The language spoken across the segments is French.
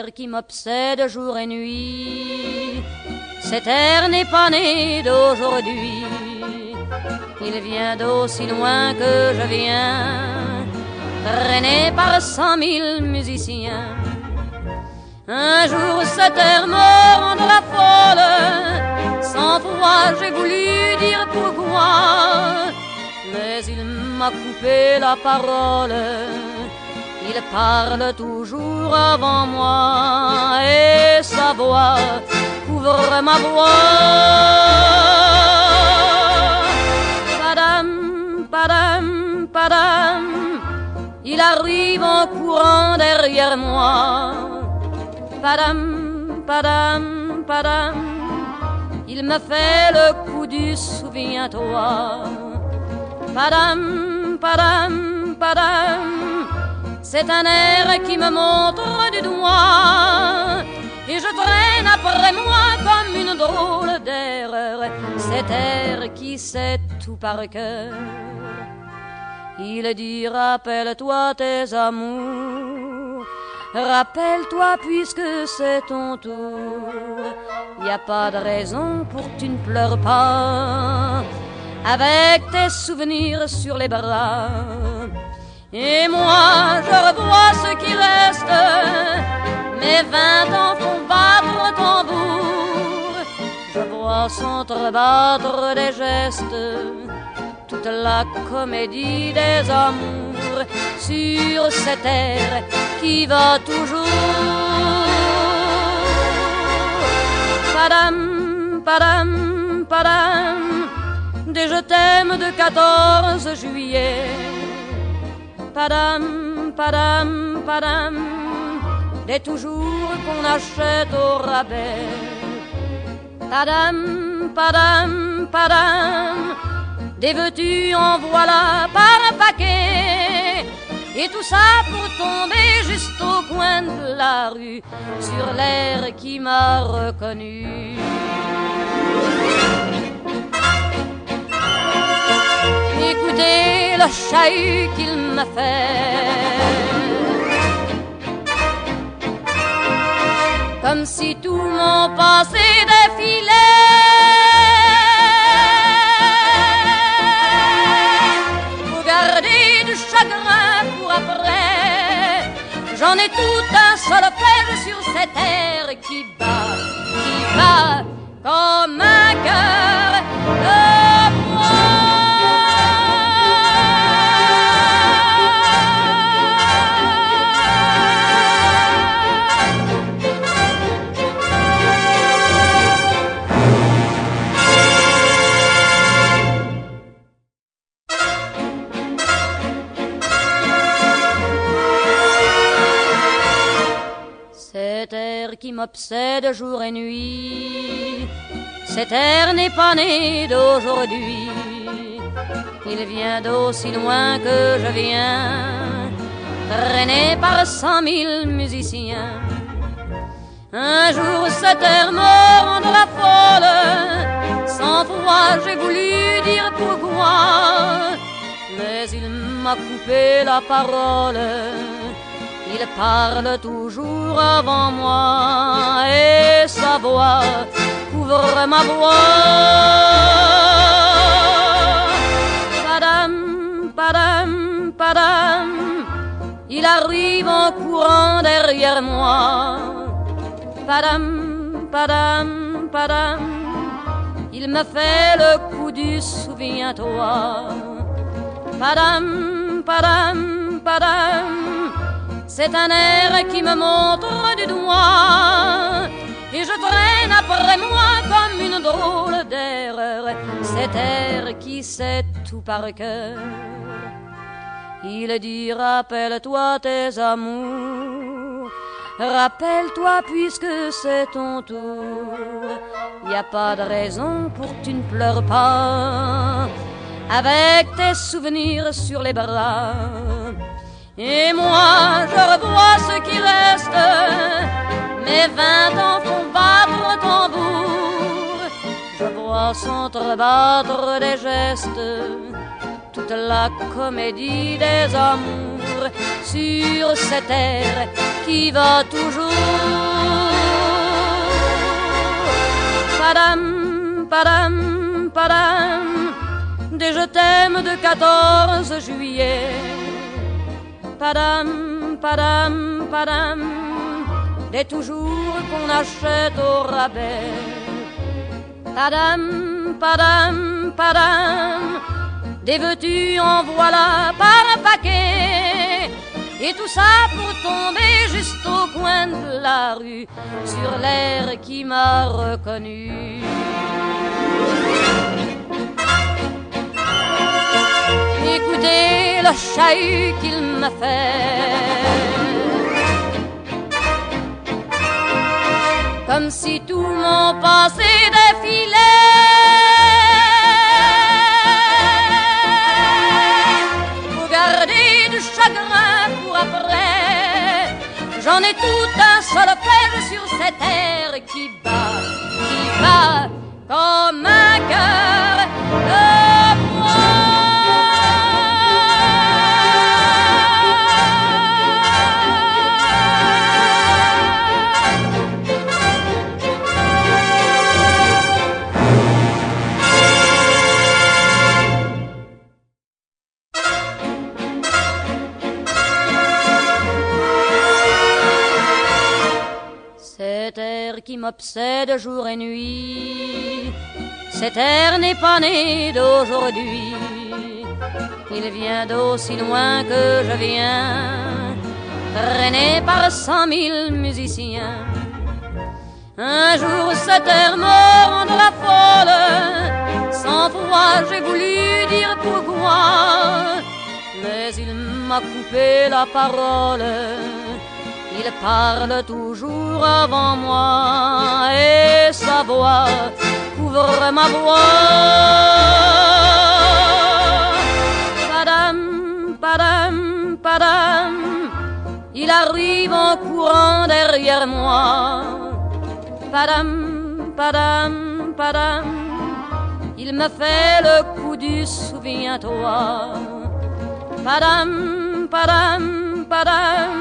air qui m'obsède jour et nuit, cet air n'est pas né d'aujourd'hui. Il vient d'aussi loin que je viens, traîné par 100 000 musiciens. Un jour cet air me rendra folle, 100 fois j'ai voulu dire pourquoi, mais il m'a coupé la parole. Il parle toujours avant moi et sa voix couvre ma voix. Padam, padam, padam, il arrive en courant derrière moi. Padam, padam, padam, il me fait le coup du souviens-toi. Padam, padam, padam, c'est un air qui me montre du doigt, et je traîne après moi comme une drôle d'erreur cet air qui sait tout par cœur. Il dit rappelle-toi tes amours, rappelle-toi puisque c'est ton tour. Y a pas de raison pour que tu ne pleures pas, avec tes souvenirs sur les bras. Et moi je revois ce qui reste, mes 20 ans font battre le tambour. Je vois s'entrebattre des gestes, toute la comédie des amours, sur cet air qui va toujours. Padam, padam, padam, des je t'aime de 14 juillet. Padam, padam, padam, des toujours qu'on achète au rabais. Padam, padam, padam, des veux-tu en voilà par un paquet. Et tout ça pour tomber juste au coin de la rue, sur l'air qui m'a reconnu. Écoutez le chahut qu'il m'a fait, comme si tout mon passé défilait. Faut garder du chagrin pour après, j'en ai tout un solfège sur cet air qui bat comme un cœur de bois. Cet air qui m'obsède jour et nuit, cet air n'est pas né d'aujourd'hui. Il vient d'aussi loin que je viens, traîné par 100 000 musiciens. Un jour cet air me rendra folle, 100 fois j'ai voulu dire pourquoi, mais il m'a coupé la parole. Il parle toujours avant moi et sa voix couvre ma voix. Padam, padam, padam, il arrive en courant derrière moi. Padam, padam, padam, il me fait le coup du souviens-toi. Padam, padam, padam, c'est un air qui me montre du doigt, et je traîne après moi comme une drôle d'erreur cet air qui sait tout par cœur. Il dit rappelle-toi tes amours, rappelle-toi puisque c'est ton tour. Y a pas de raison pour que tu ne pleures pas, avec tes souvenirs sur les bras. Et moi je revois ce qui reste, mes 20 ans font battre le tambour. Je vois s'entrebattre des gestes, toute la comédie des amours, sur cette terre qui va toujours. Padam, padam, padam, des je t'aime de 14 juillet. Padam, padam, padam, des toujours qu'on achète au rabais. Padam, padam, padam, des veux-tu en voilà par un paquet. Et tout ça pour tomber juste au coin de la rue, sur l'air qui m'a reconnu. Écoutez le chahut qu'il m'a fait, comme si tout mon passé défilait. Faut garder du chagrin pour après, j'en ai tout un solfège sur cette terre qui bat comme un cœur de bois. Cet air qui m'obsède jour et nuit, cet air n'est pas né d'aujourd'hui. Il vient d'aussi loin que je viens, traîné par 100 000 musiciens. Un jour cet air me rendra folle, 100 fois j'ai voulu dire pourquoi, mais il m'a coupé la parole. Il parle toujours avant moi et sa voix couvre ma voix. Padam, padam, padam, il arrive en courant derrière moi. Padam, padam, padam, il me fait le coup du souviens-toi. Padam, padam, padam,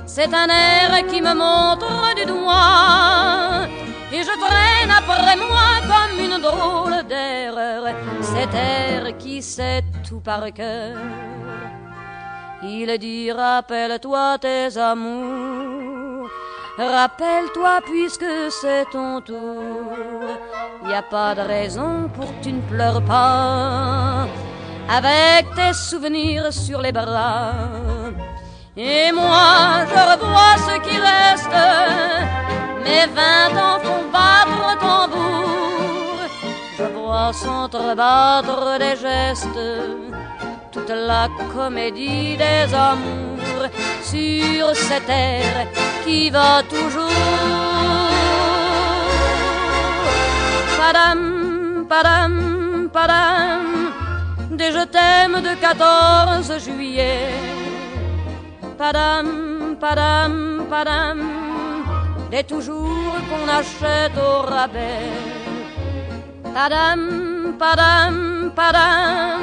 c'est un air qui me montre du doigt, et je traîne après moi comme une drôle d'erreur, cet air qui sait tout par cœur. Il dit rappelle-toi tes amours, rappelle-toi puisque c'est ton tour. Y a pas de raison pour que tu ne pleures pas, avec tes souvenirs sur les bras. Et moi je revois ce qui reste, mes 20 ans font battre tambour. Je vois s'entrebattre des gestes, toute la comédie des amours, sur cette terre qui va toujours. Padam, padam, padam, des je t'aime de 14 juillet. Padam, padam, padam, des toujours qu'on achète au rabais. Padam, padam, padam,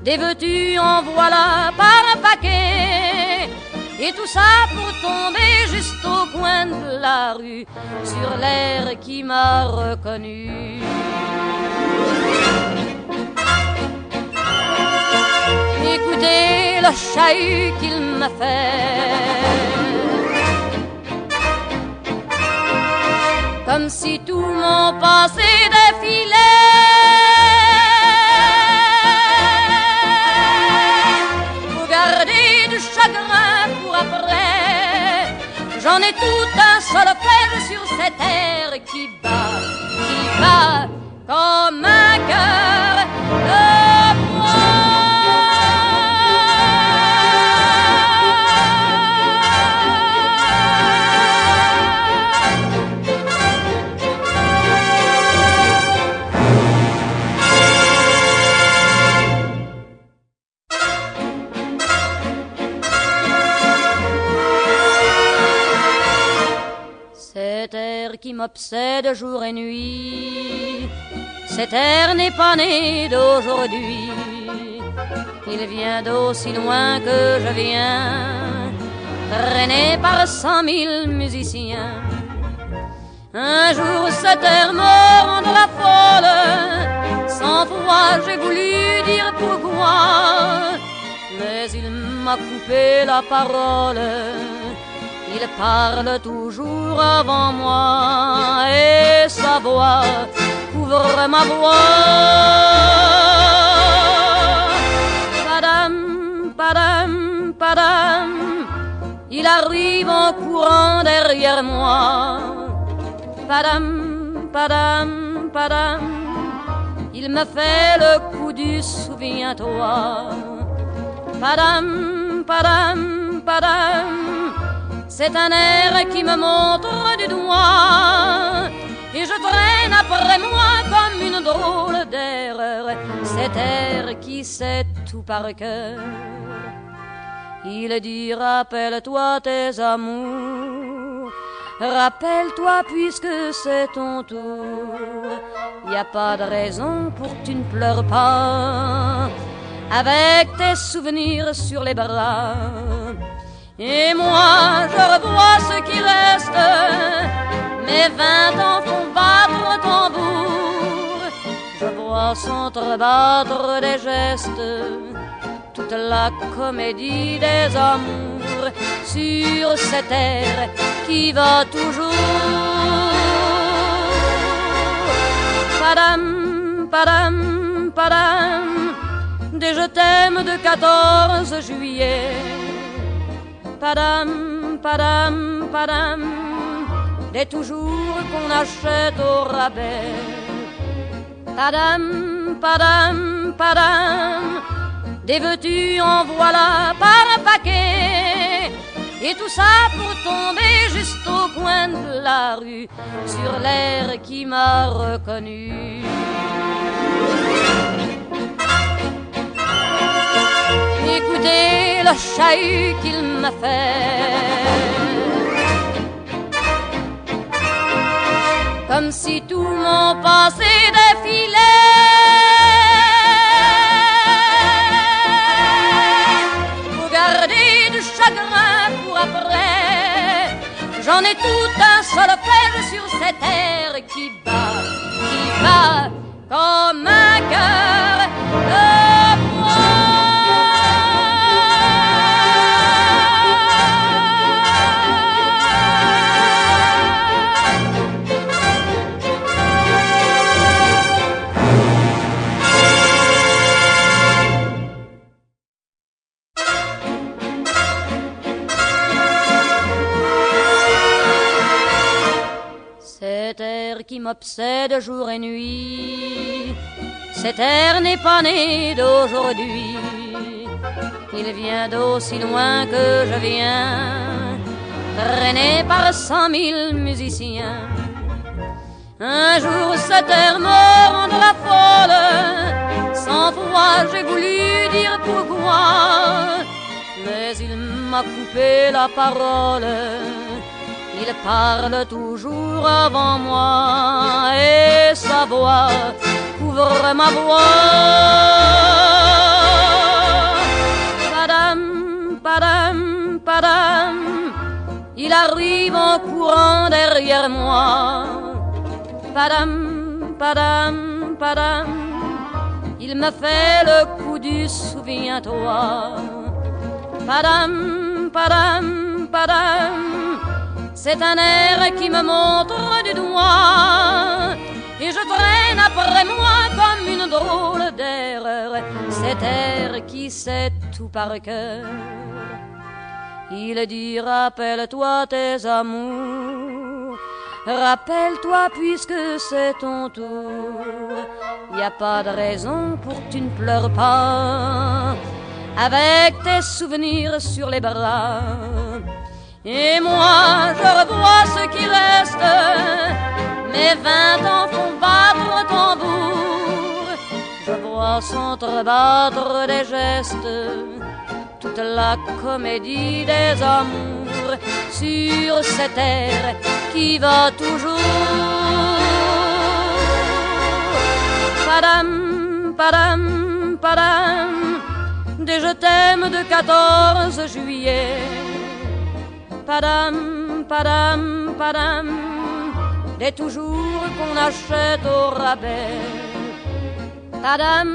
des veux-tu en voilà par un paquet. Et tout ça pour tomber juste au coin de la rue, sur l'air qui m'a reconnu. Écoutez le chahut qu'il m'a fait, comme si tout mon passé défilait. Faut garder du chagrin pour après, j'en ai tout un solfège sur cette terre qui bat comme un cœur de bois. Cet air qui m'obsède jour et nuit, cet air n'est pas né d'aujourd'hui. Il vient d'aussi loin que je viens, traîné par 100 000 musiciens. Un jour cet air me rendra folle, 100 fois j'ai voulu dire pourquoi, mais il m'a coupé la parole. Il parle toujours avant moi et sa voix couvre ma voix. Padam, padam, padam, il arrive en courant derrière moi. Padam, padam, padam, il me fait le coup du souviens-toi. Padam, padam, padam, c'est un air qui me montre du doigt et je traîne après moi comme une drôle d'erreur cet air qui sait tout par cœur. Il dit rappelle-toi tes amours, rappelle-toi puisque c'est ton tour. Y a pas de raison pour que tu ne pleures pas avec tes souvenirs sur les bras. Et moi je revois ce qui reste, mes 20 ans font battre tambour. Je vois s'entrebattre des gestes, toute la comédie des amours sur cette terre qui va toujours. Padam, padam, padam, des je t'aime de 14 juillet. Padam, padam, padam, des toujours qu'on achète au rabais. Padam, padam, padam, des veux-tu en voilà par un paquet. Et tout ça pour tomber juste au coin de la rue sur l'air qui m'a reconnu. Écoutez le chahut qu'il m'a fait, comme si tout mon passé défilait. Faut garder du chagrin pour après, j'en ai tout un solfège sur cette terre qui bat comme un cœur de bois. Cet air qui m'obsède jour et nuit, cet air n'est pas né d'aujourd'hui. Il vient d'aussi loin que je viens, traîné par 100 000 musiciens. Un jour cet air me rendra folle, 100 fois j'ai voulu dire pourquoi, mais il m'a coupé la parole. Il parle toujours avant moi et sa voix couvre ma voix. Padam, padam, padam, il arrive en courant derrière moi. Padam, padam, padam, il me fait le coup du souviens-toi. Padam, padam, padam, c'est un air qui me montre du doigt et je traîne après moi comme une drôle d'erreur cet air qui sait tout par cœur. Il dit rappelle-toi tes amours, rappelle-toi puisque c'est ton tour. Y a pas de raison pour que tu ne pleures pas avec tes souvenirs sur les bras. Et moi je revois ce qui reste, mes 20 ans font battre tambour. Je vois s'entrebattre des gestes, toute la comédie des amours sur cette terre qui va toujours. Padam, padam, padam, des je t'aime de 14 juillet. Padam, padam, padam, des toujours qu'on achète au rabais. Padam,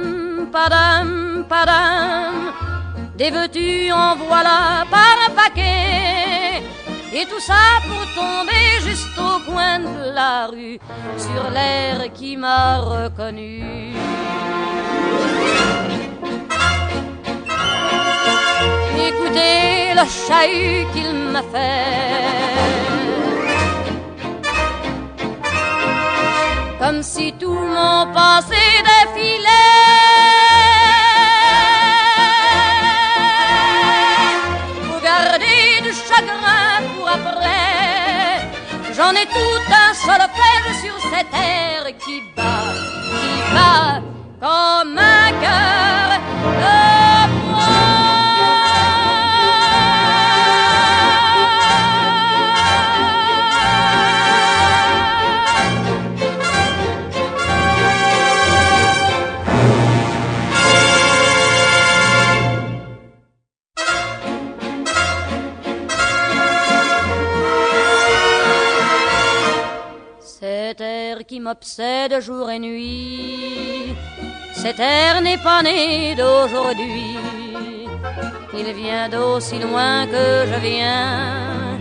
padam, padam, des veux-tu en voilà par un paquet. Et tout ça pour tomber juste au coin de la rue, sur l'air qui m'a reconnu. Écoutez le chahut qu'il m'a fait, comme si tout mon passé défilait. Faut garder du chagrin pour après. J'en ai tout un solfège sur cette terre qui bat comme un cœur de bois. Cet air qui m'obsède jour et nuit, cet air n'est pas né d'aujourd'hui. Il vient d'aussi loin que je viens,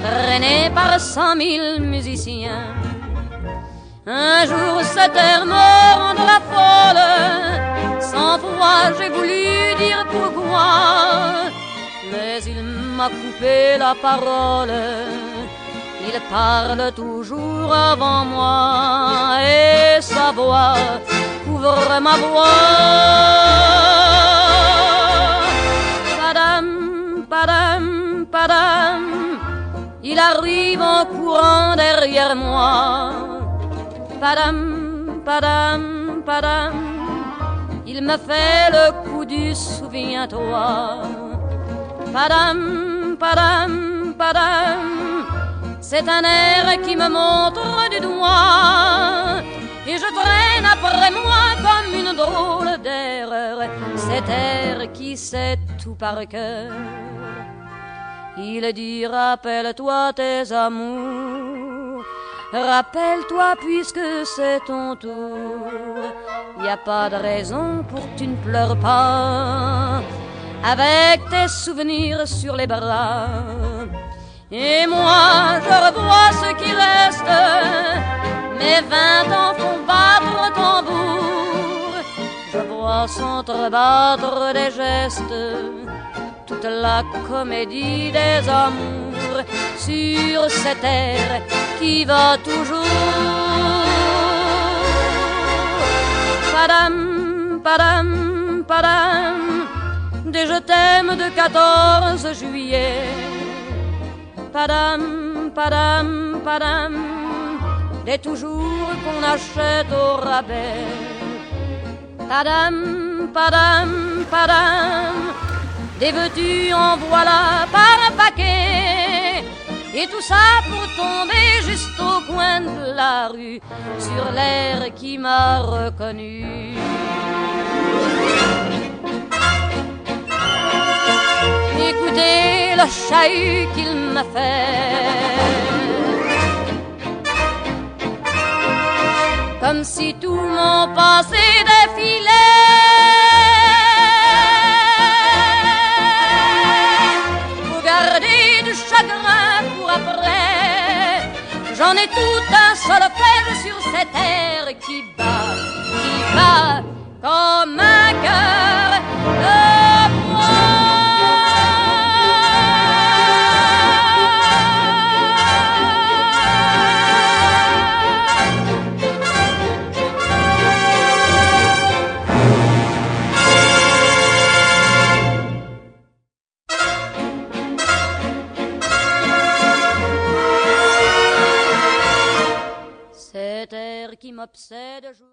traîné par 100 000 musiciens. Un jour cet air me rendra folle, sans foi j'ai voulu dire pourquoi, mais il m'a coupé la parole. Il parle toujours avant moi et sa voix couvre ma voix. Padam, padam, padam, il arrive en courant derrière moi. Padam, padam, padam, il me fait le coup du souviens-toi. Padam, padam, padam, c'est un air qui me montre du doigt, et je traîne après moi comme une drôle d'erreur, cet air qui sait tout par cœur. Il dit rappelle-toi tes amours, rappelle-toi puisque c'est ton tour. Y a pas de raison pour que tu ne pleures pas, avec tes souvenirs sur les bras. Et moi je revois ce qui reste, mes 20 ans font battre le tambour. Je vois s'entrebattre des gestes, toute la comédie des amours, sur cette terre qui va toujours. Padam, padam, padam, des je t'aime de 14 juillet. Padam, padam, padam, des toujours qu'on achète au rabais. Padam, padam, padam, des veux-tu en voilà par un paquet. Et tout ça pour tomber juste au coin de la rue, sur l'air qui m'a reconnu. Écoutez le chahut qu'il m'a fait, comme si tout mon passé défilait. Faut garder du chagrin pour après. J'en ai tout un solfège sur cette terre qui bat comme un cœur de bois. Cet air qui m'obsède jour